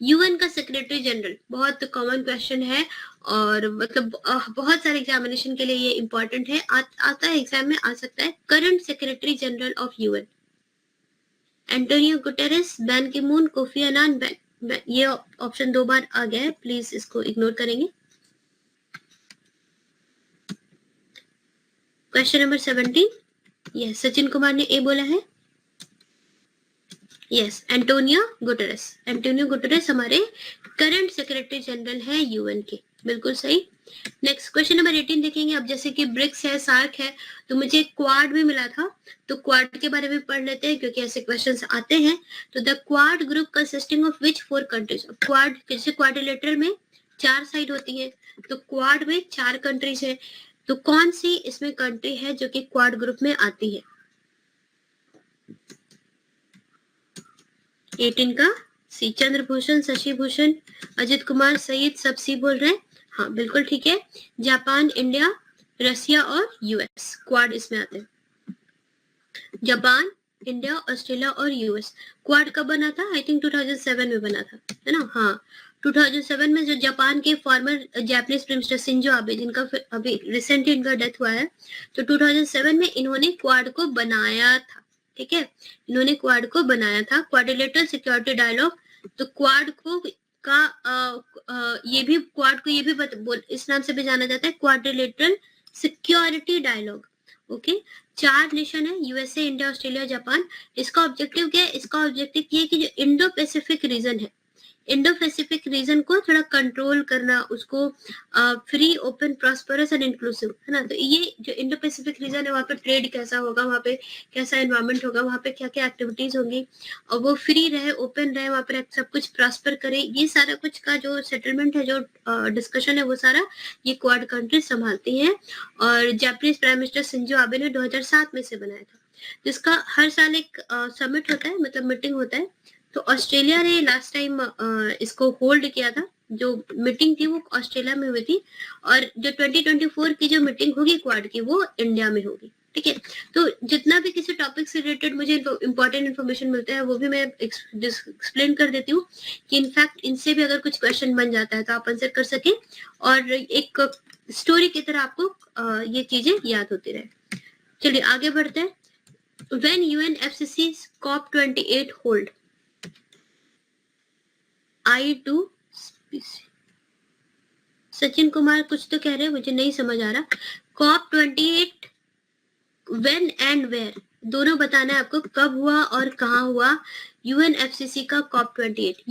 UN का सेक्रेटरी जनरल बहुत कॉमन क्वेश्चन है और मतलब बहुत सारे एग्जामिनेशन के लिए ये इंपॉर्टेंट है, आता है एग्जाम में, आ सकता है। Current secretary general of UN, Antonio Guterres, ban की मून, कोफी अनान, ये ऑप्शन 2 बार आ गया है, प्लीज इसको इग्नोर करेंगे। Question number 17, yes Sachin Kumar ने ए बोला है, yes Antonio Guterres. Antonio Guterres हमारे करंट सेक्रेटरी जनरल है यूएन के, बिल्कुल सही। नेक्स्ट क्वेश्चन नंबर 18 देखेंगे। अब जैसे कि ब्रिक्स है, सार्क है, तो मुझे क्वाड भी मिला था, तो क्वाड के बारे में पढ़ लेते हैं क्योंकि ऐसे क्वेश्चंस आते हैं। तो the quad group consisting of which 4 countries? Quad जैसे क्वाड्रिलेटरल में 4 साइड होती है, तो क्वाड में 4 कंट्रीज है, तो कौन सी इसमें कंट्री है जो कि क्वाड ग्रुप में आती है? 18 का सी, चंद्रभूषण, शशि भूषण, अजित कुमार, सईद, सब सी बोल रहे हैं, हाँ बिल्कुल ठीक है। जापान, इंडिया, रसिया और यूएस, क्वाड इसमें आते हैं। जापान, इंडिया, ऑस्ट्रेलिया और यूएस। क्वाड कब बना था? आई थिंक 2007 में बना था, है ना, हाँ 2007 में, जो जापान के farmer Japanese prime minister Shinzo Abe, जिनका अभी रिसेंटली इनका डेथ हुआ है, तो 2007 में इन्होंने क्वाड को बनाया था, ठीक है, इन्होंने क्वाड को बनाया था। क्वाड्रिलेटरल सिक्योरिटी डायलॉग, तो क्वाड को ये भी क्वाड को ये भी इस नाम से भी जाना जाता है, quadrilateral security dialogue. Okay, 4 nation है, यूएसए, इंडिया, ऑस्ट्रेलिया, जापान। इसका ऑब्जेक्टिव क्या है? इसका ऑब्जेक्टिव ये है कि जो इंडो पैसिफिक रीजन है, इंडो पैसिफिक रीजन को थोड़ा कंट्रोल करना, उसको free, open, prosperous and inclusive, है ना। तो ये जो इंडो पैसिफिक रीजन है, वहाँ पे ट्रेड कैसा होगा, वहाँ पे कैसा एनवायरमेंट होगा, वहाँ पे क्या क्या एक्टिविटीज होंगी, और वो फ्री रहे, ओपन रहे, वहाँ पर सब कुछ प्रॉस्पर करे, ये सारा कुछ का जो सेटलमेंट है, जो डिस्कशन है, वो सारा ये क्वाड कंट्रीज संभालती हैं। और Japanese prime minister Shinzo Abe ने 2007 में से बनाया था। जिसका हर साल एक समिट होता है, मतलब मीटिंग होता है। तो ऑस्ट्रेलिया ने लास्ट टाइम इसको होल्ड किया था, जो मीटिंग थी वो ऑस्ट्रेलिया में हुई थी, और जो 2024 की जो मीटिंग होगी क्वाड की, वो इंडिया में होगी, ठीक है। तो जितना भी किसी टॉपिक से रिलेटेड मुझे इंपॉर्टेंट इन्फॉर्मेशन मिलता है, वो भी मैं एक्सप्लेन कर देती हूँ कि इनफैक्ट इनसे भी अगर कुछ क्वेश्चन बन जाता है तो आप आंसर कर सके, और एक स्टोरी की तरह आपको ये चीजें याद होती रहे। चलिए आगे बढ़ते हैं। When UNFCCC COP28 hold, I2 Sachin Kumar कुछ तो कह रहे हैं, मुझे नहीं समझ आ रहा। COP28 when and where, दोनों बताना है आपको, कब हुआ और कहाँ हुआ UNFCCC का COP28।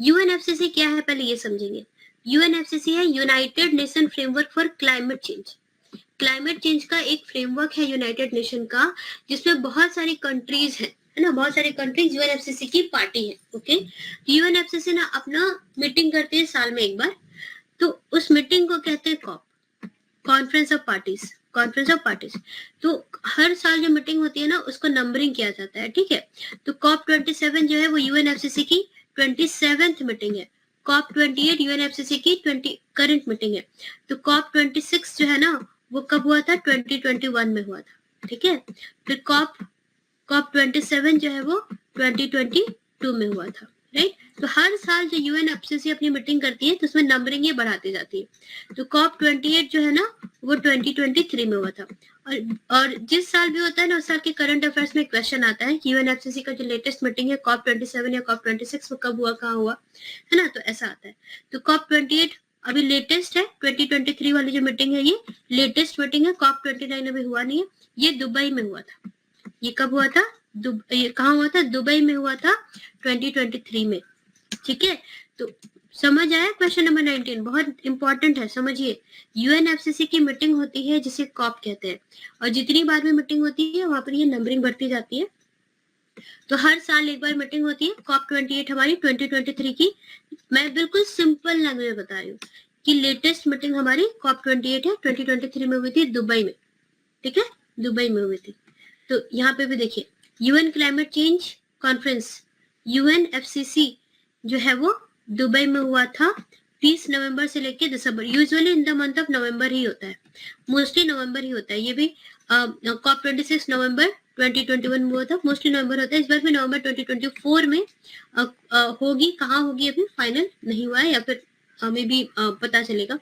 UNFCCC क्या है पहले ये समझेंगे। यूएनएफसीसी है United Nation framework for climate change. Climate change का एक फ्रेमवर्क है यूनाइटेड नेशन का, जिसमें बहुत सारी कंट्रीज है ना, बहुत सारी कंट्रीज यूएनएफसीसी की पार्टी है। ओके, यूएनएफसीसी ना अपना मीटिंग करती है साल में एक बार, तो उस मीटिंग को कहते हैं COP, conference of parties, conference of parties. तो हर साल जो मीटिंग होती है ना उसको नंबरिंग किया जाता है, ठीक है। तो कॉप 27 जो है वो यूएनएफसीसी की 27th मीटिंग है। कॉप 28 यूएनएफसीसी की करंट मीटिंग है। तो कॉप 26 जो है ना वो कब हुआ था, 2021 में हुआ था, ठीक है। फिर कॉप 27 जो है वो 2022 में हुआ था, राइट। तो हर साल जो यूएनएफसीसी अपनी मीटिंग करती है तो उसमें नंबरिंग ये बढ़ाती जाती है। तो कॉप 28 जो है ना वो 2023 में हुआ था। और जिस साल भी होता है ना उस साल के करंट अफेयर्स में क्वेश्चन आता है कि यूएनएफसीसी का जो लेटेस्ट मीटिंग है कॉप 27 या कॉप 26 में कब हुआ, कहाँ हुआ, है ना। तो ऐसा आता है। तो कॉप 28 अभी लेटेस्ट है, 2023 वाली जो मीटिंग है ये लेटेस्ट मीटिंग है। कॉप 29 अभी हुआ नहीं है, ये दुबई में हुआ था। ये कब हुआ था, ये कहाँ हुआ था, दुबई में हुआ था 2023 में, ठीक है। तो समझ आया क्वेश्चन नंबर 19, बहुत इंपॉर्टेंट है, समझिए। यूएनएफसीसी की मीटिंग होती है जिसे कॉप कहते हैं, और जितनी बार भी मीटिंग होती है वहां पर ये नंबरिंग बढ़ती जाती है। तो हर साल एक बार मीटिंग होती है। कॉप 28 हमारी 2023 की, मैं बिल्कुल सिंपल लैंग्वेज में बता रही हूँ कि लेटेस्ट मीटिंग हमारी कॉप 28 है, 2023 में हुई थी दुबई में, ठीक है, दुबई में हुई थी। तो यहाँ पे भी देखिए UN climate change conference UNFCCC जो है वो दुबई में हुआ था 30 नवंबर से लेके दिसंबर। Usually in the month of November ही होता है, मोस्टली नवंबर ही होता है। ये भी कॉप 26 नवंबर 2021 में हुआ था, मोस्टली नवंबर होता है। इस बार भी नवंबर 2024 में होगी, कहाँ होगी अभी फाइनल नहीं हुआ है, या फिर हमें भी पता चलेगा।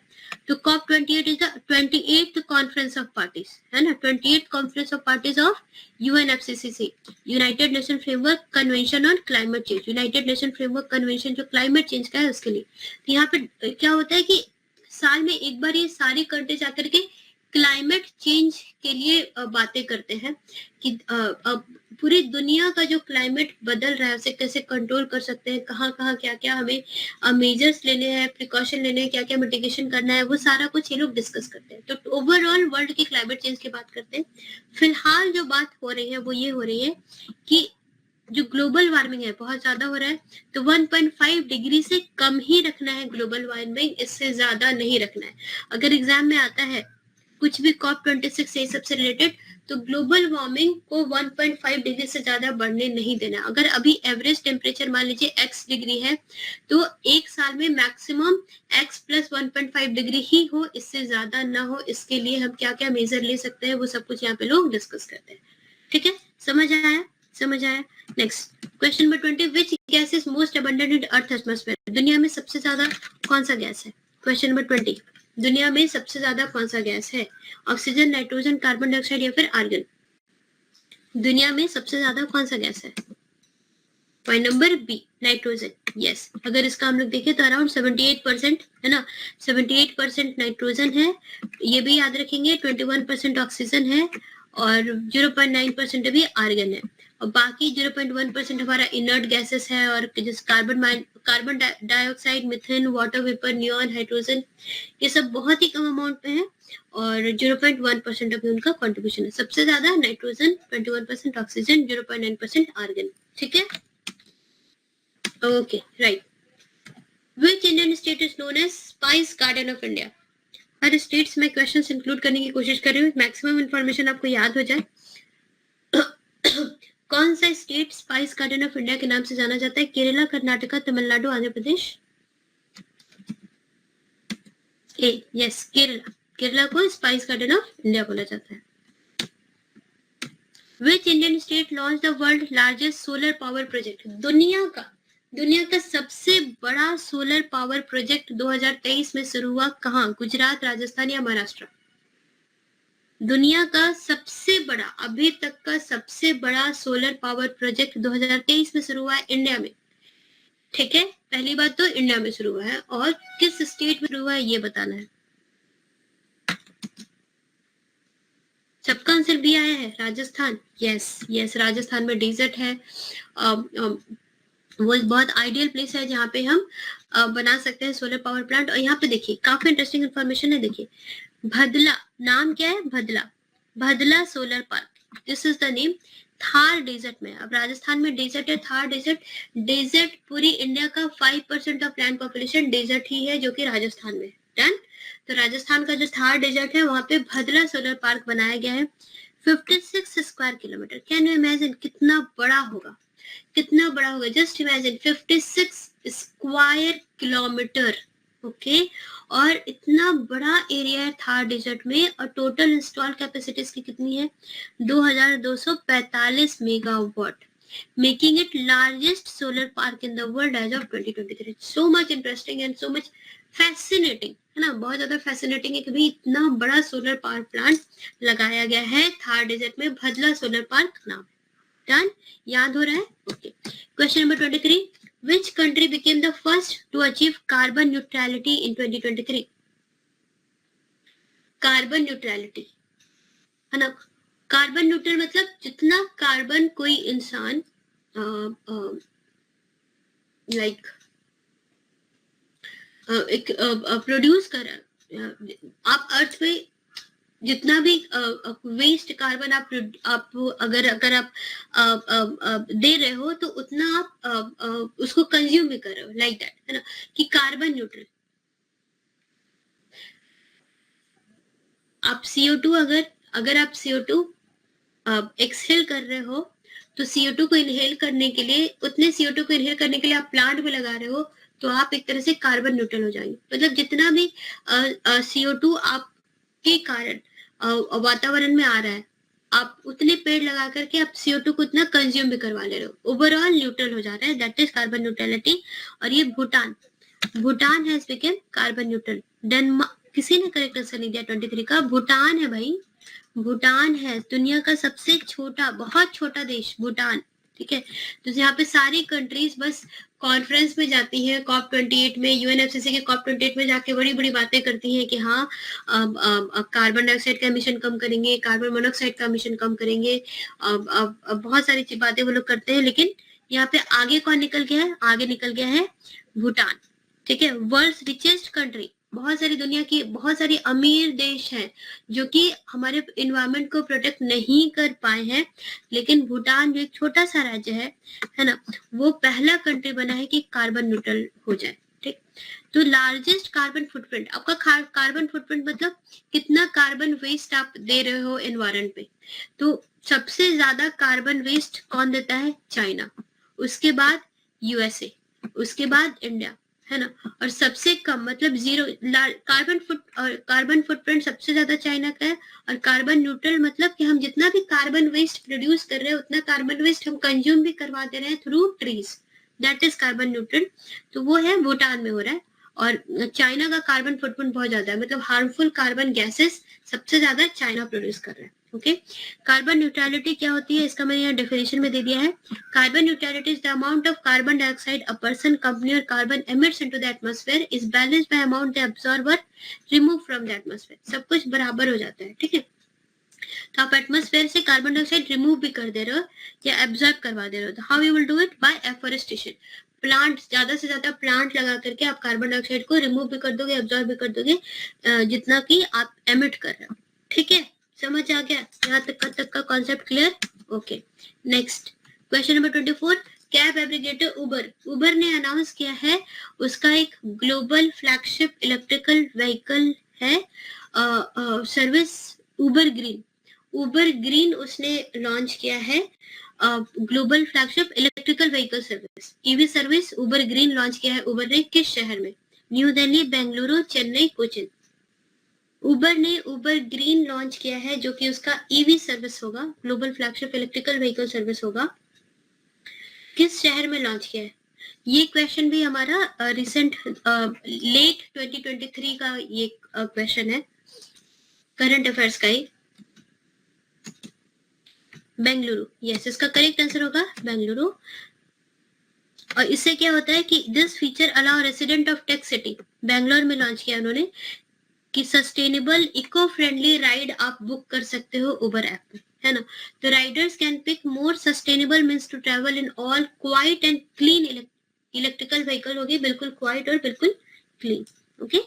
तो COP 28 is the 28th conference of parties, है ना, 28th conference of parties of UNFCCC, United Nation framework convention on climate change. United Nation framework convention जो क्लाइमेट चेंज का है उसके लिए। तो यहाँ पे क्या होता है कि साल में एक बार ये सारी कंट्रीज आकर के क्लाइमेट चेंज के लिए बातें करते हैं कि पूरी दुनिया का जो क्लाइमेट बदल रहा है उसे कैसे कंट्रोल कर सकते हैं, कहाँ कहाँ क्या क्या हमें मेजर्स लेने हैं, प्रिकॉशन लेने हैं, क्या क्या मिटिगेशन करना है, वो सारा कुछ ये लोग डिस्कस करते हैं। तो ओवरऑल वर्ल्ड की क्लाइमेट चेंज की बात करते हैं। फिलहाल जो बात हो रही है वो ये हो रही है कि जो ग्लोबल वार्मिंग है बहुत ज्यादा हो रहा है, तो 1.5 डिग्री से कम ही रखना है ग्लोबल वार्मिंग, इससे ज्यादा नहीं रखना है। अगर एग्जाम में आता है कुछ भी कॉप 26 से सबसे रिलेटेड, तो ग्लोबल वार्मिंग को 1.5 डिग्री से ज्यादा बढ़ने नहीं देना। अगर अभी एवरेज टेम्परेचर मान लीजिए x डिग्री है, तो एक साल में मैक्सिमम x + 1.5 डिग्री ही हो, इससे ज्यादा ना हो। इसके लिए हम क्या क्या मेजर ले सकते हैं वो सब कुछ यहाँ पे लोग डिस्कस करते हैं, ठीक है। समझ आया, समझ आया। Next question number 20, which gas is most abundant in earth atmosphere. दुनिया में सबसे ज्यादा कौन सा गैस है, क्वेश्चन नंबर 20, दुनिया में सबसे ज्यादा कौन सा गैस है, ऑक्सीजन, नाइट्रोजन, कार्बन डाइऑक्साइड या फिर आर्गन। दुनिया में सबसे ज्यादा कौन सा गैस है, point number B, nitrogen. Yes, अगर इसका हम लोग देखें तो अराउंड 78% है ना, 78% नाइट्रोजन है, ये भी याद रखेंगे। 21% ऑक्सीजन है और 0.9% अभी आर्गन है, और बाकी 0.1% हमारा इनर्ट गैसेस है, और जैसे carbon dioxide, methane, water vapour, neon, hydrogen, ये सब बहुत ही कम अमाउंट पे है, और 0.1% अभी उनका कंट्रीब्यूशन है। सबसे ज्यादा नाइट्रोजन, 21% ऑक्सीजन, 0.9% आर्गन, ठीक है। Okay, right. Which Indian state is known as spice garden of India. हर स्टेट्स में क्वेश्चंस इंक्लूड करने की कोशिश कर रही हूँ, मैक्सिमम इंफॉर्मेशन आपको याद हो जाए। कौन सा state spice garden of India के नाम से जाना जाता है, केरला, कर्नाटका, तमिलनाडु, आंध्र प्रदेश। ए यस, केरला, केरला को स्पाइस गार्डन ऑफ इंडिया बोला जाता है। विच Indian state launch the world largest solar power project. दुनिया का सबसे बड़ा सोलर पावर प्रोजेक्ट 2023 में शुरू हुआ, कहाँ, गुजरात, राजस्थान या महाराष्ट्र। दुनिया का सबसे बड़ा, अभी तक का सबसे बड़ा सोलर पावर प्रोजेक्ट 2023 में शुरू हुआ है इंडिया में, ठीक है। पहली बात तो इंडिया में शुरू हुआ है, और किस स्टेट में शुरू हुआ है ये बताना है। सबका आंसर भी आया है, राजस्थान। यस यस, राजस्थान में डेजर्ट है, वो एक बहुत आइडियल प्लेस है जहाँ पे हम बना सकते हैं सोलर पावर प्लांट। और यहाँ पे देखिए काफी इंटरेस्टिंग इन्फॉर्मेशन है। देखिए भदला, नाम क्या है? Bhadla, Bhadla solar park, this is the name. Thar desert में, अब राजस्थान में डेजर्ट है, थार डेजर्ट। डेजर्ट पूरी इंडिया का 5% ऑफ लैंड पॉपुलेशन डेजर्ट ही है, जो कि राजस्थान में। डन। तो राजस्थान का जो थार डेजर्ट है वहां पे भदला सोलर पार्क बनाया गया है। 56 square kilometre, can you imagine कितना बड़ा होगा, कितना बड़ा होगा? Just imagine 56 square kilometre, okay. और इतना बड़ा एरिया है थार डेजर्ट में, और टोटल इंस्टॉल कैपेसिटी इसकी कितनी है? 2245 megawatt, making it largest solar park in the world as of 2023। So much interesting and so much fascinating, है ना? बहुत ज्यादा फैसिनेटिंग है कि भाई इतना बड़ा सोलर पावर प्लांट लगाया गया है थार डेजर्ट में, भदला सोलर पार्क नाम। डन, याद हो रहा है? Okay. Question number 23, which country became the first to achieve carbon neutrality in 2023? Carbon neutrality, है ना? कार्बन न्यूट्रल मतलब जितना कार्बन कोई इंसान लाइक एक प्रोड्यूस कर रहा है, आप अर्थ पे जितना भी वेस्ट कार्बन आप अगर आप दे रहे हो तो उतना आप उसको कंज्यूम भी कर रहे हो, लाइक दैट, है ना? कि कार्बन न्यूट्रल। आप CO2 अगर आप CO2 एक्सहेल कर रहे हो, तो CO2 को इनहेल करने के लिए, उतने CO2 को इनहेल करने के लिए आप प्लांट में लगा रहे हो, तो आप एक तरह से कार्बन न्यूट्रल हो जाएंगे। मतलब जितना भी CO2 आपके कारण वातावरण में आ रहा है, आप उतने पेड़ लगा करके आप CO2 को उतना कंज्यूम भी करवा ले रहे हो, ओवरऑल न्यूट्रल हो जा रहा है, दैट इज कार्बन न्यूट्रलिटी। और ये Bhutan has become carbon neutral. Denmark, किसी ने करेक्ट आंसर नहीं दिया 23 का, भूटान है भाई, भूटान है दुनिया का सबसे छोटा, बहुत छोटा देश भूटान, ठीक है? तो यहाँ पे सारी कंट्रीज बस कॉन्फ्रेंस में जाती है, COP28 में, UNFCCC के COP28 में जाके बड़ी बड़ी बातें करती हैं कि हाँ कार्बन डाइऑक्साइड का एमिशन कम करेंगे, कार्बन मोनोऑक्साइड का एमिशन कम करेंगे, बहुत सारी बातें वो लोग करते हैं। लेकिन यहाँ पे आगे कौन निकल गया है? आगे निकल गया है भूटान, ठीक है? वर्ल्ड्स रिचेस्ट कंट्री, बहुत सारी दुनिया की बहुत सारी अमीर देश हैं जो कि हमारे इन्वायरमेंट को प्रोटेक्ट नहीं कर पाए हैं, लेकिन भूटान जो एक छोटा सा राज्य है ना, वो पहला कंट्री बना है कि कार्बन न्यूट्रल हो जाए, ठीक? तो लार्जेस्ट कार्बन फुटप्रिंट, आपका कार्बन फुटप्रिंट मतलब कितना कार्बन वेस्ट आप दे रहे हो एनवायरमेंट पे। तो सबसे ज्यादा कार्बन वेस्ट कौन देता है? चाइना, उसके बाद USA, उसके बाद इंडिया, है ना? और सबसे कम मतलब जीरो कार्बन फुटप्रिंट सबसे ज्यादा चाइना का है। और कार्बन न्यूट्रल मतलब कि हम जितना भी कार्बन वेस्ट प्रोड्यूस कर रहे हैं उतना कार्बन वेस्ट हम कंज्यूम भी करवा दे रहे हैं through trees, that is carbon neutral. तो वो है भूटान में हो रहा है। और चाइना का कार्बन फुटप्रिंट बहुत ज्यादा है, मतलब हार्मफुल कार्बन गैसेस सबसे ज्यादा चाइना प्रोड्यूस कर रहा है, ओके? कार्बन न्यूट्रलिटी क्या होती है इसका मैंने यहाँ डेफिनेशन में दे दिया है। Carbon neutrality is the amount of carbon dioxide a person, company or carbon emits into the atmosphere is balanced by amount they absorb or remove from the atmosphere. सब कुछ बराबर हो जाता है, ठीक है? तो आप एटमॉस्फेयर से कार्बन डाइऑक्साइड रिमूव भी कर दे रहे हो या एब्जॉर्ब करवा दे रहे हो, तो how you will do it? By afforestation. Plant, ज्यादा से ज्यादा प्लांट लगा करके आप कार्बन डाइऑक्साइड को रिमूव भी कर दोगे, एब्जॉर्ब भी कर दोगे, जितना कि आप एमिट कर रहे हो, ठीक है? समझ आ गया यहाँ तक का concept clear? Okay, next question number 24, cab aggregator Uber ने अनाउंस किया है उसका एक ग्लोबल फ्लैगशिप इलेक्ट्रिकल व्हीकल है सर्विस उबर ग्रीन उसने लॉन्च किया है global flagship electrical vehicle service, EV service Uber Green launch किया है उबर ने। किस शहर में? न्यू दिल्ली, बेंगलुरु, चेन्नई, कोचिन। उबर ने उबर ग्रीन लॉन्च किया है जो कि उसका ईवी सर्विस होगा, global flagship electrical vehicle service होगा। किस शहर में लॉन्च किया है? ये क्वेश्चन भी हमारा रिसेंट लेट 2023 का ये क्वेश्चन है, करंट अफेयर्स का ही। बेंगलुरु, यस, इसका करेक्ट आंसर होगा बेंगलुरु। और इससे क्या होता है कि this feature allow resident of tech city, Bangalore में लॉन्च किया उन्होंने, कि सस्टेनेबल इको फ्रेंडली राइड आप बुक कर सकते हो उबर ऐप में, है ना. The riders can pick more sustainable means to travel in all quiet and clean electrical vehicle होगी, बिल्कुल quiet और बिल्कुल clean. ओके,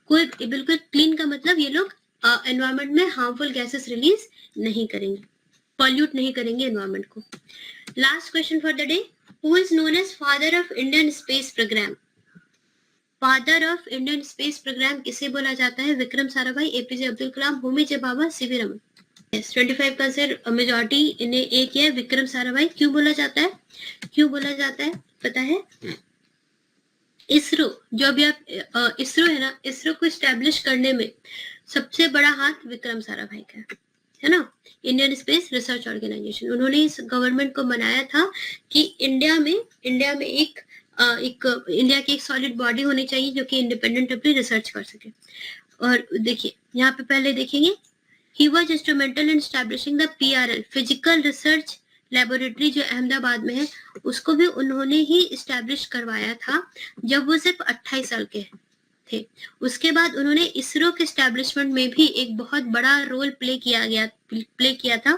कोई बिल्कुल क्लीन का मतलब ये लोग एनवायरमेंट में हार्मफुल गैसेस रिलीज नहीं करेंगे, पॉल्यूट नहीं करेंगे एनवायरमेंट को. Last question for the day, who is known as father of Indian space program? Father of Indian space program किसे बोला जाता है? Vikram Sarabhai, APJ Abdul Kalam, Homi J Bhabha, CV Raman. Yes, 25 का आंसर मेजॉरिटी ने ए किया, विक्रम साराभाई. क्यों बोला जाता है? क्यों बोला जाता है पता है? इसरो, जो अभी आप इसरो है ना, इसरो को स्टैब्लिश करने में सबसे बड़ा हाथ विक्रम साराभाई का है ना. इंडियन स्पेस रिसर्च ऑर्गेनाइजेशन, उन्होंने इस गवर्नमेंट को बनाया था कि इंडिया में एक इंडिया की एक सॉलिड बॉडी होनी चाहिए जो कि इंडिपेंडेंट अपनी रिसर्च कर सके. और देखिए यहाँ पे पहले देखेंगे, he was instrumental in establishing the PRL, physical research laboratory जो अहमदाबाद में है, उसको भी उन्होंने ही इस्टेब्लिश करवाया था जब वो सिर्फ 28 साल के थे. उसके बाद उन्होंने इसरो के एस्टैब्लिशमेंट में भी एक बहुत बड़ा रोल प्ले किया था.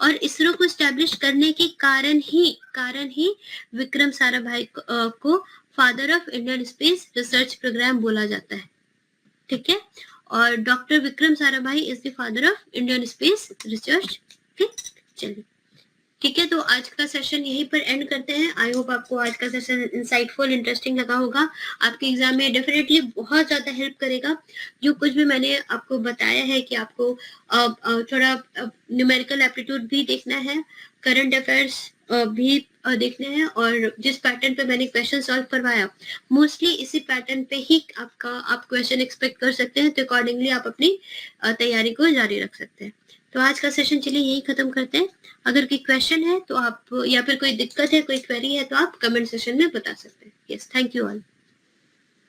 और इसरो को एस्टैब्लिश करने के कारण ही विक्रम साराभाई को father of Indian space research program बोला जाता है. ठीक है, और doctor Vikram Sarabhai is the father of Indian space research. चलिए ठीक है, तो आज का सेशन यहीं पर एंड करते हैं. आई होप आपको आज का सेशन इंसाइटफुल, इंटरेस्टिंग लगा होगा. आपके एग्जाम में डेफिनेटली बहुत ज़्यादा हेल्प करेगा. जो कुछ भी मैंने आपको बताया है कि आपको थोड़ा न्यूमेरिकल एप्टीट्यूड भी देखना है, करंट अफेयर्स भी देखने हैं, और जिस पैटर्न पे मैंने क्वेश्चन सॉल्व करवाया, मोस्टली इसी पैटर्न पे ही आप क्वेश्चन एक्सपेक्ट कर सकते हैं. तो अकॉर्डिंगली आप अपनी तैयारी को जारी रख सकते हैं. तो आज का सेशन चलिए यही खत्म करते हैं. अगर कोई क्वेश्चन है तो आप, या फिर कोई दिक्कत है, कोई क्वेरी है, तो आप कमेंट सेशन में बता सकते हैं. Yes, thank you all.